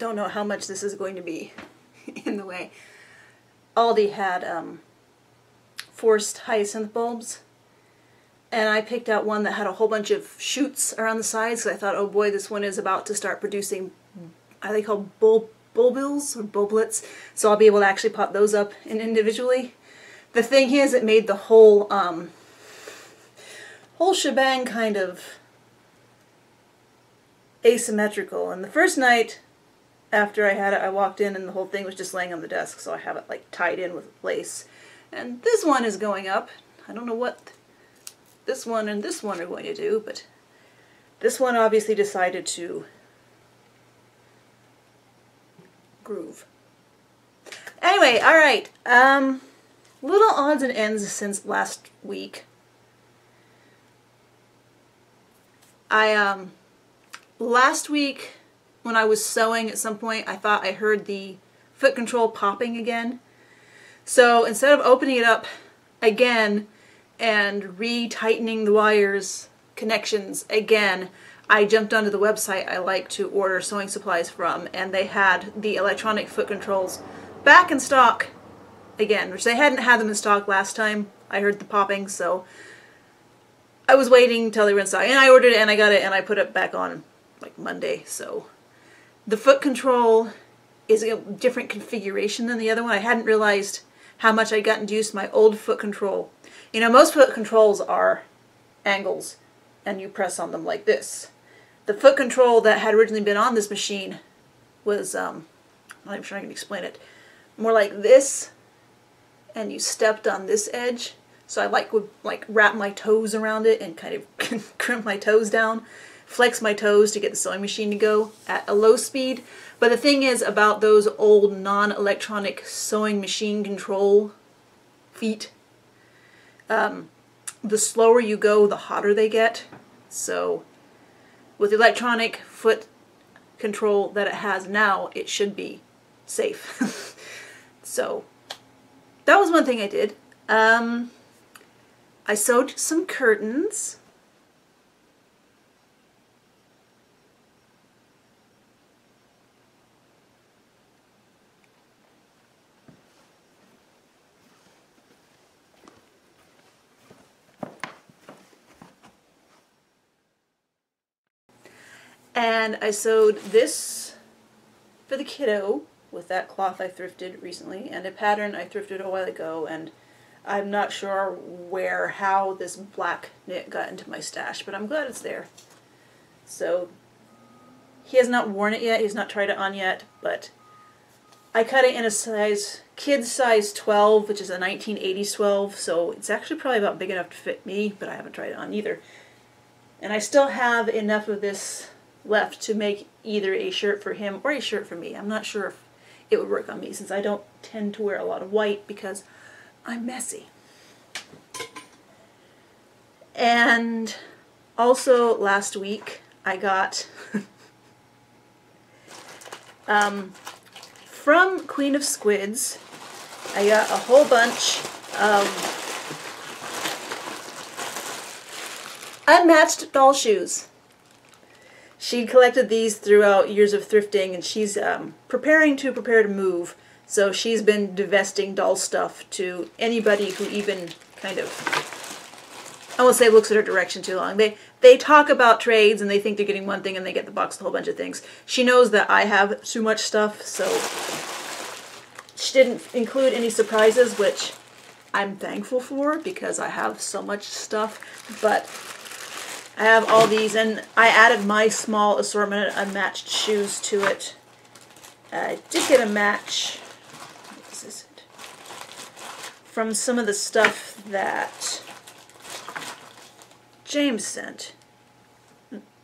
don't know how much this is going to be in the way. Aldi had forced hyacinth bulbs, and I picked out one that had a whole bunch of shoots around the sides, because I thought, oh boy, this one is about to start producing, are they called bulbils or bulblets? So I'll be able to actually pot those up individually. The thing is, it made the whole whole shebang kind of asymmetrical. And the first night after I had it, I walked in and the whole thing was just laying on the desk, so I have it like tied in with lace. And this one is going up. I don't know what this one and this one are going to do, but this one obviously decided to groove. Anyway, alright, little odds and ends since last week. Last week when I was sewing at some point, I thought I heard the foot control popping again. So instead of opening it up again and re-tightening the wires connections again, I jumped onto the website I like to order sewing supplies from, and they had the electronic foot controls back in stock again, which they hadn't had them in stock last time I heard the popping, so I was waiting until they were in stock, and I ordered it and I got it and I put it back on like Monday. So the foot control is a different configuration than the other one. I hadn't realized how much I'd gotten used to my old foot control. You know, most foot controls are angles and you press on them like this. The foot control that had originally been on this machine was, I'm not even sure I can explain it, more like this, and you stepped on this edge. So I would wrap my toes around it and kind of crimp my toes down, flex my toes to get the sewing machine to go at a low speed. But the thing is about those old non-electronic sewing machine control feet, the slower you go, the hotter they get. So with the electronic foot control that it has now, it should be safe. So that was one thing I did. I sewed some curtains. And I sewed this for the kiddo with that cloth I thrifted recently, and a pattern I thrifted a while ago, and I'm not sure how this black knit got into my stash, but I'm glad it's there. So he has not worn it yet, he's not tried it on yet, but I cut it in a kid's size 12, which is a 1980s 12, so it's actually probably about big enough to fit me, but I haven't tried it on either. And I still have enough of this left to make either a shirt for him or a shirt for me. I'm not sure if it would work on me, since I don't tend to wear a lot of white because I'm messy. And also last week I got from Queen of Squids, I got a whole bunch of unmatched doll shoes. She collected these throughout years of thrifting, and she's prepare to move, so she's been divesting doll stuff to anybody who even kind of, I won't say looks at her direction too long. They talk about trades and they think they're getting one thing and they get the box with a whole bunch of things. She knows that I have too much stuff, so she didn't include any surprises, which I'm thankful for because I have so much stuff, but I have all these, and I added my small assortment of unmatched shoes to it. I did get a match, what is this, from some of the stuff that James sent.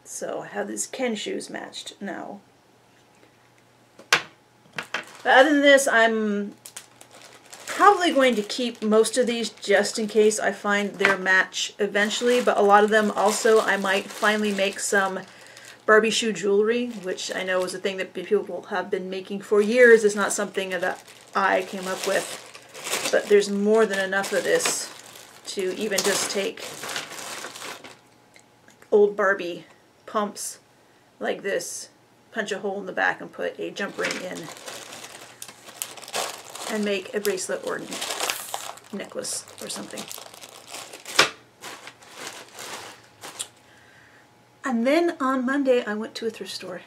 So I have these Ken shoes matched now. But other than this, I'm probably going to keep most of these just in case I find their match eventually, but a lot of them also I might finally make some Barbie shoe jewelry, which I know is a thing that people have been making for years. It's not something that I came up with, but there's more than enough of this to even just take old Barbie pumps like this punch a hole in the back and put a jump ring in and make a bracelet or necklace or something. And then on Monday I went to a thrift store.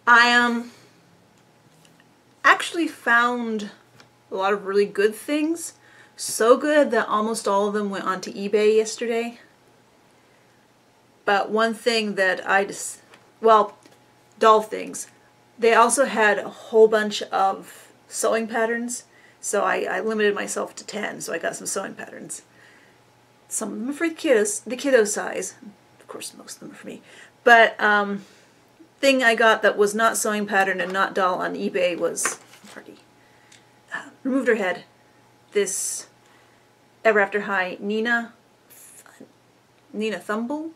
I actually found a lot of really good things. So good that almost all of them went onto eBay yesterday. But one thing that well, doll things. They also had a whole bunch of sewing patterns. So I limited myself to 10, so I got some sewing patterns. Some of them are for the kiddo size. Of course, most of them are for me. But thing I got that was not sewing pattern and not doll on eBay was, removed her head. This Ever After High Nina Thumbelina.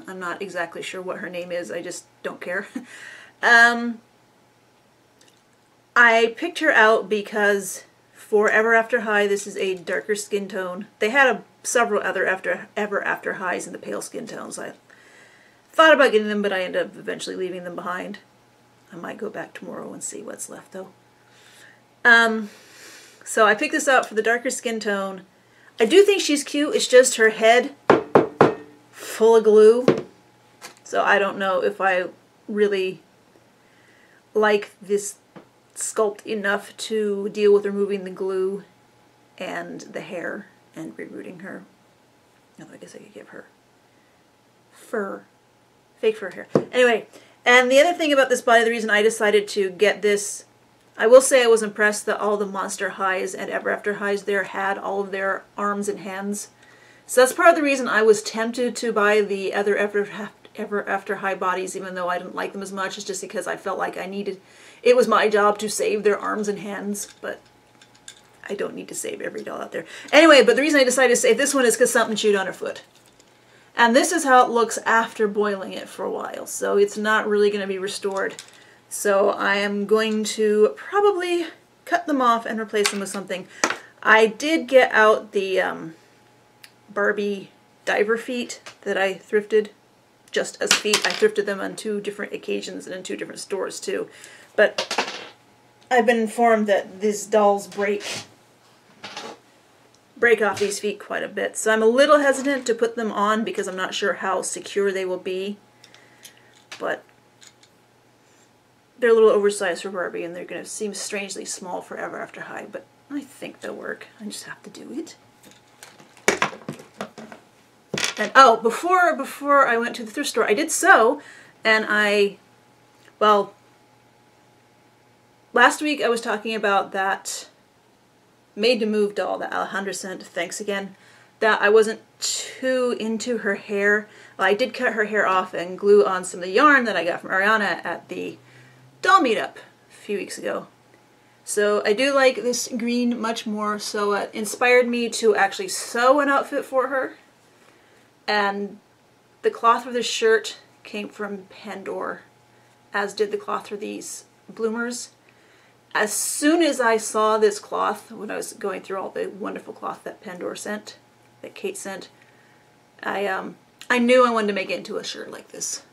I'm not exactly sure what her name is. I just don't care. I picked her out because for Ever After High, this is a darker skin tone. They had several other Ever After Highs in the pale skin tones. I thought about getting them, but I ended up eventually leaving them behind. I might go back tomorrow and see what's left, though. So I picked this out for the darker skin tone. I do think she's cute. It's just her head full of glue. So I don't know if I really like this sculpt enough to deal with removing the glue and the hair and rerouting her. Although I guess I could give her fur. Fake fur hair. Anyway, and the other thing about this body, the reason I decided to get this, I will say I was impressed that all the Monster Highs and Ever After Highs there had all of their arms and hands. So that's part of the reason I was tempted to buy the other Ever After High bodies, even though I didn't like them as much. It's just because I felt like it was my job to save their arms and hands, but I don't need to save every doll out there. Anyway, but the reason I decided to save this one is because something chewed on her foot. And this is how it looks after boiling it for a while, so it's not really going to be restored. So I am going to probably cut them off and replace them with something. I did get out the Barbie diver feet that I thrifted, just as feet. I thrifted them on 2 different occasions and in 2 different stores too. But I've been informed that these dolls break off these feet quite a bit. So I'm a little hesitant to put them on because I'm not sure how secure they will be. But they're a little oversized for Barbie and they're going to seem strangely small for Ever After High. But I think they'll work. I just have to do it. And oh, before I went to the thrift store, I did sew, and well, last week I was talking about that Made to Move doll that Alejandra sent, thanks again, that I wasn't too into her hair. Well, I did cut her hair off and glue on some of the yarn that I got from Ariana at the doll meetup a few weeks ago. So I do like this green much more, so it inspired me to actually sew an outfit for her. And the cloth for this shirt came from Pandora, as did the cloth for these bloomers. As soon as I saw this cloth, when I was going through all the wonderful cloth that Pandora sent, that Kate sent, I knew I wanted to make it into a shirt like this.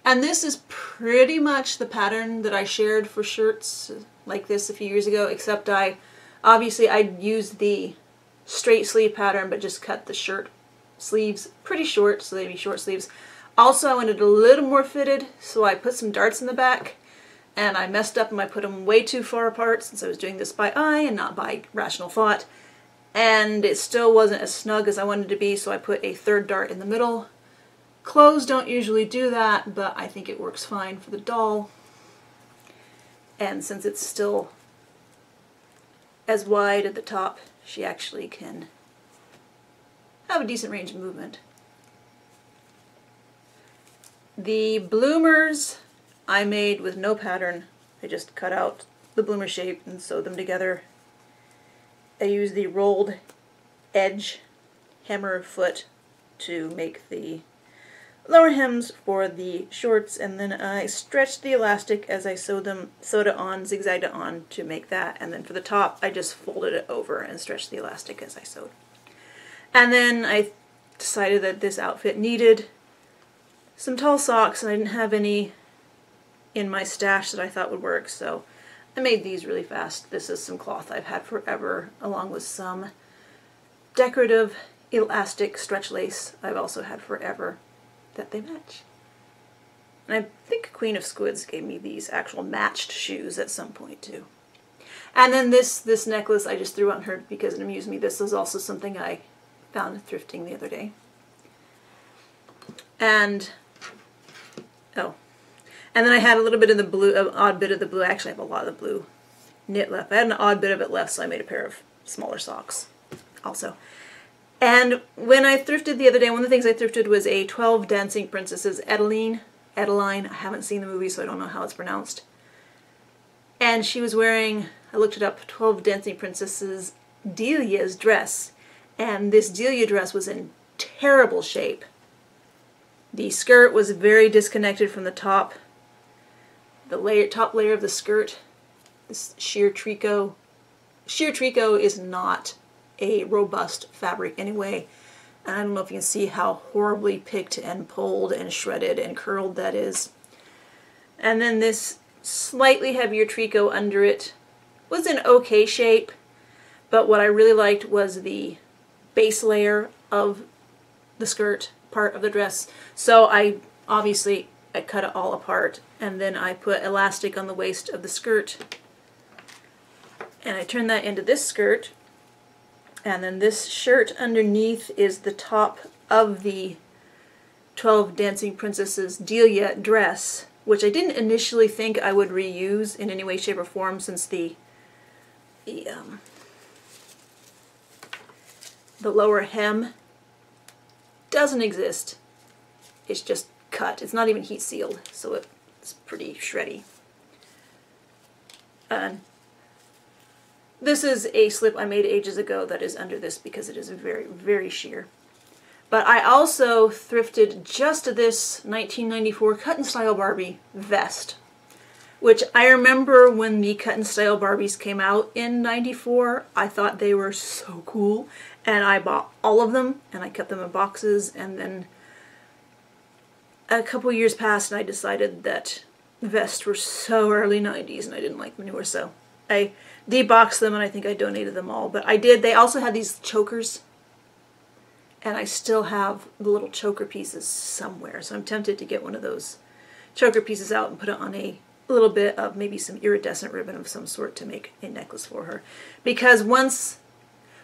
And this is pretty much the pattern that I shared for shirts like this a few years ago, except obviously I used the straight sleeve pattern, but just cut the shirt sleeves pretty short, so they'd be short sleeves. Also, I wanted a little more fitted, so I put some darts in the back, and I messed up and I put them way too far apart since I was doing this by eye and not by rational thought. And it still wasn't as snug as I wanted to be, so I put a 3rd dart in the middle. Clothes don't usually do that, but I think it works fine for the doll. And since it's still as wide at the top, she actually can have a decent range of movement. The bloomers I made with no pattern. I just cut out the bloomer shape and sewed them together. I used the rolled edge hammer foot to make the lower hems for the shorts, and then I stretched the elastic as I sewed it on, zigzagged it on to make that, and then for the top I just folded it over and stretched the elastic as I sewed. And then I decided that this outfit needed some tall socks, and I didn't have any in my stash that I thought would work, so I made these really fast. This is some cloth I've had forever, along with some decorative elastic stretch lace I've also had forever that they match. And I think Queen of Squids gave me these actual matched shoes at some point too. And then this necklace I just threw on her because it amused me. This is also something I found thrifting the other day. And and then I had a little bit of the blue, an odd bit of the blue. I actually have a lot of the blue knit left. I had an odd bit of it left, so I made a pair of smaller socks also. And when I thrifted the other day, one of the things I thrifted was a 12 Dancing Princesses Edeline. I haven't seen the movie, so I don't know how it's pronounced. And she was wearing, I looked it up, 12 Dancing Princesses Delia's dress. And this Delia dress was in terrible shape. The skirt was very disconnected from the top. The top layer of the skirt, this sheer tricot. Sheer tricot is not a robust fabric anyway. And I don't know if you can see how horribly picked and pulled and shredded and curled that is. And then this slightly heavier tricot under it was in okay shape, but what I really liked was the base layer of the skirt part of the dress. So I cut it all apart, and then I put elastic on the waist of the skirt, and I turned that into this skirt, and then this shirt underneath is the top of the 12 Dancing Princesses Delia dress, which I didn't initially think I would reuse in any way, shape, or form, since the lower hem doesn't exist. It's just cut. It's not even heat sealed, so it's pretty shreddy. And this is a slip I made ages ago that is under this because it is very, very sheer. But I also thrifted just this 1994 Cut and Style Barbie vest, which I remember when the Cut and Style Barbies came out in '94, I thought they were so cool, and I bought all of them, and I kept them in boxes, and then a couple years passed and I decided that vests were so early 90s and I didn't like them anymore, so I deboxed them and I think I donated them all. But I did, they also had these chokers, and I still have the little choker pieces somewhere, so I'm tempted to get one of those choker pieces out and put it on a little bit of maybe some iridescent ribbon of some sort to make a necklace for her. Because once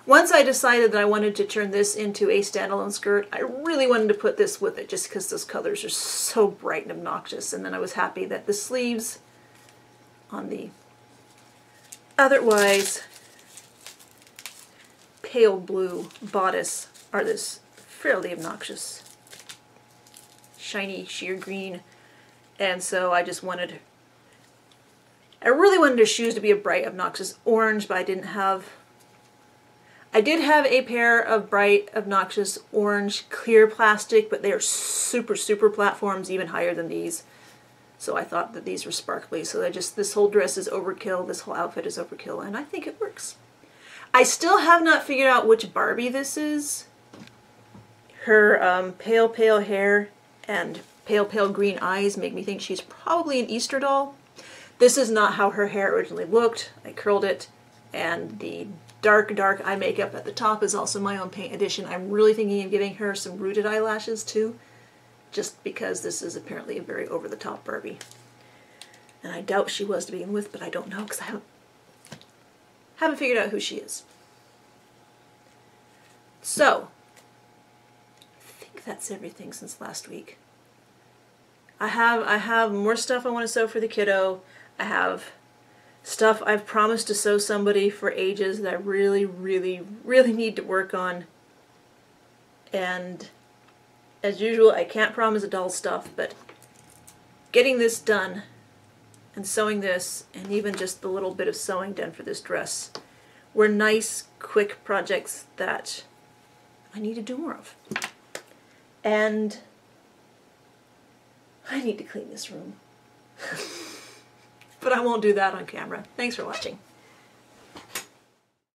I decided that I wanted to turn this into a standalone skirt, I really wanted to put this with it just because those colors are so bright and obnoxious. And then I was happy that the sleeves on the otherwise pale blue bodice are this fairly obnoxious shiny sheer green. And so I really wanted her shoes to be a bright obnoxious orange, but I did have a pair of bright, obnoxious orange clear plastic, but they are super, super platforms, even higher than these. So I thought that these were sparkly. So this whole dress is overkill, this whole outfit is overkill, and I think it works. I still have not figured out which Barbie this is. Her pale, pale hair and pale, pale green eyes make me think she's probably an Easter doll. This is not how her hair originally looked. I curled it, and the dark, dark eye makeup at the top is also my own paint addition. I'm really thinking of giving her some rooted eyelashes too, just because this is apparently a very over-the-top Barbie. And I doubt she was to begin with, but I don't know because I haven't figured out who she is. So, I think that's everything since last week. I have more stuff I want to sew for the kiddo. I have stuff I've promised to sew somebody for ages that I really, really, really need to work on. And as usual, I can't promise doll stuff, but getting this done and sewing this, and even just the little bit of sewing done for this dress, were nice, quick projects that I need to do more of. And I need to clean this room. But I won't do that on camera. Thanks for watching.